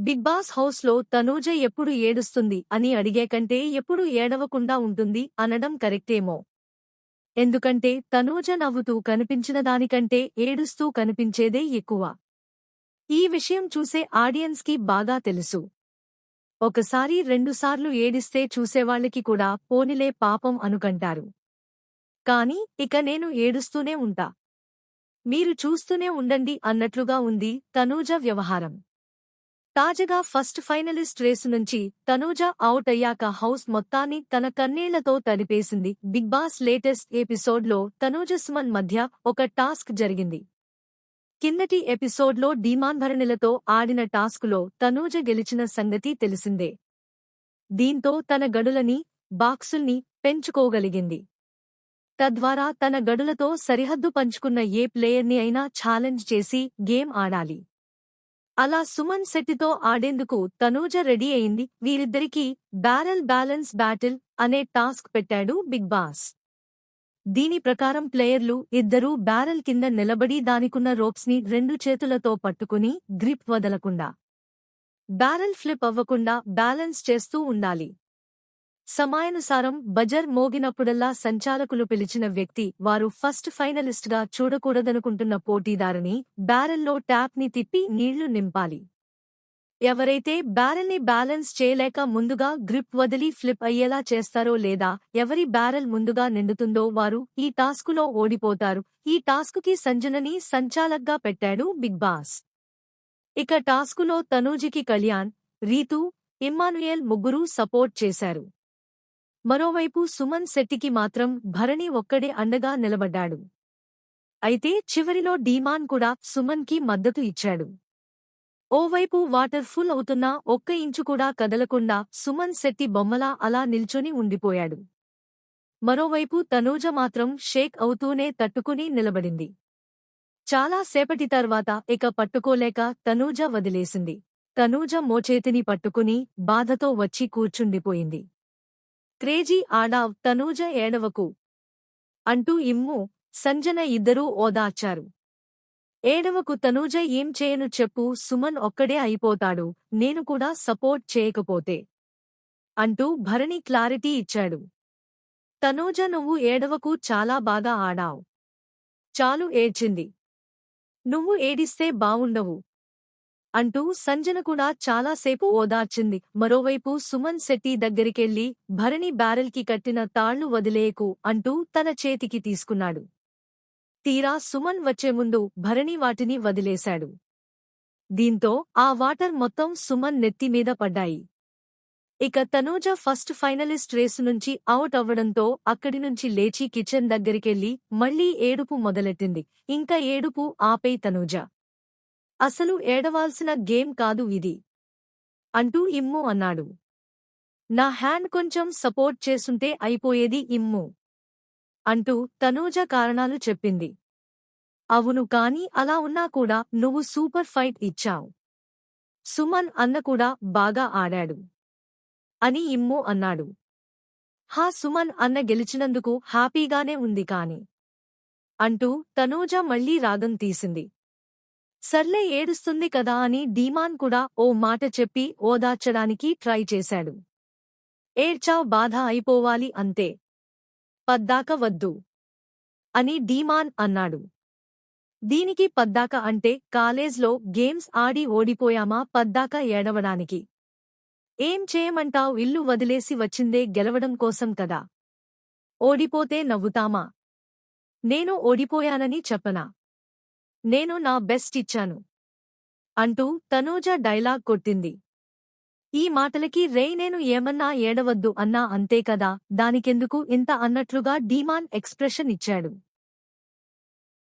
Big boss హౌస్లో తనూజ ఎప్పుడు ఏడుస్తుంది అని అడిగే కంటే ఎప్పుడు ఏడవకుండా ఉంటుంది అనడం కరెక్టేమో. ఎందుకంటే తనూజ నవ్వుతూ కనిపించిన దానికంటే ఏడుస్తూ కనిపించేదే ఎక్కువ. ఈ విషయం చూసే ఆడియన్స్కి బాగా తెలుసు. ఒకసారి రెండుసార్లు ఏడిస్తే చూసేవాళ్లకి కూడా పోనిలే పాపం అనుకంటారు. కాని ఇక నేను ఏడుస్తూనే ఉంటా, మీరు చూస్తూనే ఉండండి అన్నట్లుగా ఉంది తనూజ వ్యవహారం. తాజాగా ఫస్ట్ ఫైనలిస్ట్ రేసు నుంచి తనూజ అవుట్ అయ్యాక హౌస్ మొత్తాన్ని తన కన్నీళ్లతో తడిపేసింది. బిగ్ బాస్ లేటెస్ట్ ఎపిసోడ్లో తనూజ సుమన్ మధ్య ఒక టాస్క్ జరిగింది. కిందటి ఎపిసోడ్లో భరణిలతో ఆడిన టాస్కులో తనూజ గెలిచిన సంగతి తెలిసిందే. దీంతో తన గడులని, బాక్సుల్ని పెంచుకోగలిగింది. తద్వారా తన గడులతో సరిహద్దు పంచుకున్న ఏ ప్లేయర్ని అయినా ఛాలెంజ్ చేసి గేమ్ ఆడాలి. అలా సుమన్ శెట్టితో ఆడేందుకు తనూజ రెడీ అయింది. వీరిద్దరికీ బ్యారెల్ బ్యాలెన్స్ బ్యాటిల్ అనే టాస్క్ పెట్టాడు బిగ్ బాస్. దీని ప్రకారం ప్లేయర్లు ఇద్దరూ బ్యారెల్ కింద నిలబడి దానికున్న రోప్స్ని రెండు చేతులతో పట్టుకుని గ్రిప్ వదలకుండా, బ్యారెల్ ఫ్లిప్ అవ్వకుండా బ్యాలెన్స్ చేస్తూ ఉండాలి. సమయానుసారం బజర్ మోగినప్పుడల్లా సంచాలకులు పిలిచిన వ్యక్తి వారు ఫస్ట్ ఫైనలిస్ట్గా చూడకూడదనుకుంటున్న పోటీదారుని బ్యారెల్లో ట్యాప్ని తిప్పి నీళ్లు నింపాలి. ఎవరైతే బ్యారెల్ని బ్యాలెన్స్ చేయలేక ముందుగా గ్రిప్ వదిలి ఫ్లిప్ అయ్యేలా చేస్తారో లేదా ఎవరి బ్యారెల్ ముందుగా నిండుతుందో వారు ఈ టాస్కులో ఓడిపోతారు. ఈ టాస్కుకి సంజనని సంచాలక్గా పెట్టాడు బిగ్ బాస్. ఇక టాస్కులో తనూజకి కళ్యాణ్, రీతూ, ఇమ్మానుయేల్ ముగ్గురూ సపోర్ట్ చేశారు. మరోవైపు సుమన్ శెట్టికి మాత్రం భరణి ఒక్కడే అండగా నిలబడ్డాడు. అయితే చివరిలో డీమాన్ కూడా సుమన్కి మద్దతు ఇచ్చాడు. ఓవైపు వాటర్ ఫుల్ అవుతున్నా ఒక్క ఇంచు కూడా కదలకుండా సుమన్ శెట్టి బొమ్మలా అలా నిల్చొని ఉండిపోయాడు. మరోవైపు తనూజ మాత్రం షేక్ అవుతూనే తట్టుకుని నిలబడింది. చాలా సేపటి తర్వాత ఇక పట్టుకోలేక తనూజ వదిలేసింది. తనూజ మోచేతిని పట్టుకుని బాధతో వచ్చి కూర్చుండిపోయింది. క్రేజీ ఆడావ్ తనూజ ఏడవకు అంటూ ఇమ్ము, సంజన ఇద్దరూ ఓదార్చారు. ఏడవకు తనూజ ఏం చేయను చెప్పు, సుమన్ ఒక్కడే అయిపోతాడు, నేను కూడా సపోర్ట్ చేయకపోతే అంటూ భరణి క్లారిటీ ఇచ్చాడు. తనూజ నువ్వు ఏడవకు, చాలా బాగా ఆడావ్, చాలు ఏడ్చింది, నువ్వు ఏడిస్తే బావుండవు అంటూ సంజన కూడా చాలాసేపు ఓదార్చింది. మరోవైపు సుమన్ శెట్టి దగ్గరికెళ్లి భరణి బ్యారెల్కి కట్టిన తాళ్లు వదిలేయకు అంటూ తన చేతికి తీసుకున్నాడు. తీరా సుమన్ వచ్చే ముందు భరణి వాటిని వదిలేశాడు. దీంతో ఆ వాటర్ మొత్తం సుమన్ నెత్తిమీద పడ్డాయి. ఇక తనూజ ఫస్ట్ ఫైనలిస్ట్ రేసు నుంచి అవుట్ అవ్వడంతో అక్కడి నుంచి లేచి కిచెన్ దగ్గరికెళ్లి మళ్లీ ఏడుపు మొదలెట్టింది. ఇంకా ఏడుపు ఆపై తనూజ, అసలు ఏడవాల్సిన గేమ్ కాదు ఇది అంటూ ఇమ్ము అన్నాడు. నా హ్యాండ్ కొంచెం సపోర్ట్ చేసుంటే అయిపోయేది ఇమ్ము అంటూ తనూజ కారణాలు చెప్పింది. అవును, కాని అలా ఉన్నా కూడా నువ్వు సూపర్ ఫైట్ ఇచ్చావ్, సుమన్ అన్న కూడా బాగా ఆడాడు అని ఇమ్ము అన్నాడు. హా, సుమన్ అన్న గెలిచినందుకు హ్యాపీగానే ఉంది కాని అంటూ తనూజ మళ్లీ రాగం తీసింది. సర్లే ఏడుస్తుంది కదా అని డీమాన్ కూడా ఓ మాట చెప్పి ఓదార్చడానికి ట్రై చేశాడు. ఏడ్చావ్, బాధ అయిపోవాలి అంతే, పద్దాక వద్దు అని డీమాన్ అన్నాడు. దీనికి పద్దాక అంటే కాలేజ్లో గేమ్స్ ఆడి ఓడిపోయామా పద్దాక ఏడవడానికి? ఏం చేయమంటావ్, ఇల్లు వదిలేసి వచ్చిందే గెలవడం కోసం కదా, ఓడిపోతే నవ్వుతామా? నేను ఓడిపోయానని చెప్పనా? నేను నా బెస్ట్ ఇచ్చాను అంటూ తనూజ డైలాగ్ కొట్టింది. ఈ మాటలకి రేయ్, నేను ఏమన్నా ఏడవద్దు అన్నా అంతే కదా, దానికెందుకు ఇంత అన్నట్లుగా డీమాన్ ఎక్స్ప్రెషన్ ఇచ్చాడు.